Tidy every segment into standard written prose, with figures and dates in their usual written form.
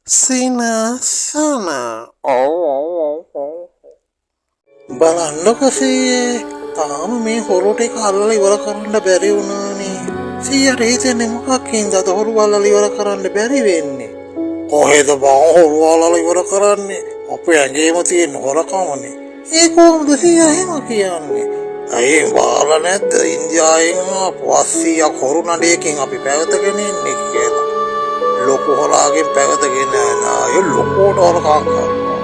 සිනසන බලන්නකො සීයේ තාම මේ හොරු ටික අල්ලලා ඉවර කරන්න බැරි වුණානේ. සීයාට හිතෙන්නේ මොකක්ද හොරු අල්ලලා ඉවර කරන්න බැරි වෙන්නේ? කොහෙද බං හොරු අල්ලලා ඉවර කරන්නේ? අපේ ඇඟේම තියෙන හොරකමනේ. ඒ කොහොමද සීයා එහෙම කියන්නේ? අයින් බාලා නැද්ද ඉන්දියාවෙන් පස්සියක් හොරු නඩේකින් අපි පැවතගෙන ඉන්නේ කියලා. ලොකු හොරාගෙන් පැවතගෙන නෑ ලොකෝට හොරකම් කරනවා.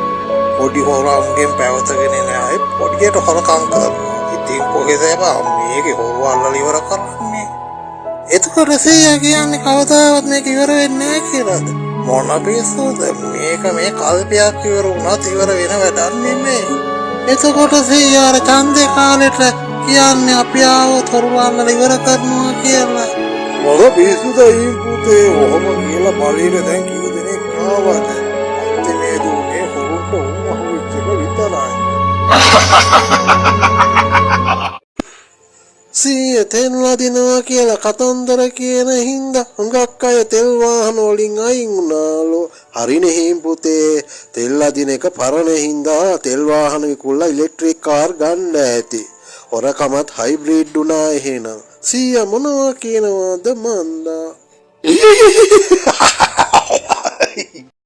පොඩි හොරාගෙන් පැවතගෙන නෑ පොඩියට හොරකම් කරනවා. ඉතින් කොහෙද මේකේ හොරු අල්ලලා ඉවර කරන්නේ? එතකොට සීයා කියන්නේ කවදාවත් මේක ඉවර වෙන්නේ නෑ කියලාද? මොන පිස්සුද මේක මේ කල්පයක් ඉවර වුණත් ඉවර වෙන වැඩක් නෙමෙයි. එතකොට සීයාර ඡන්දේ කාලෙට කියන්නේ අපි ආවොත් හොරු අල්ලලා ඉවර කරනවා කියලා. මොකද පිස්සුද අයින් පුතේ ඔහොම කියලා බලීර දැන් කිව්ව දෙනෙක් ආවද අන්තිමේ දුන්නේ හොරුන්ට උන්වහු වෙච්ච එක විතරයි. සීය තෙල්ලා දිනවා කියලා කතන්දර කියන හින්දා හුඟක් අය තෙල් වාහන වලින් අයින් වුණාලු. හරිනේ හිම් පුතේ තෙල්ලා දින එක පරණ හින්දා තෙල් වාහන විකුණලා ඉලෙක්ට්‍රික් කාර් ගන්න ඇති. හොරකමත් හයිබ්‍රිඩ් වුණා එහෙනම්. සීයා මොනවා කියනවාද මන්දා?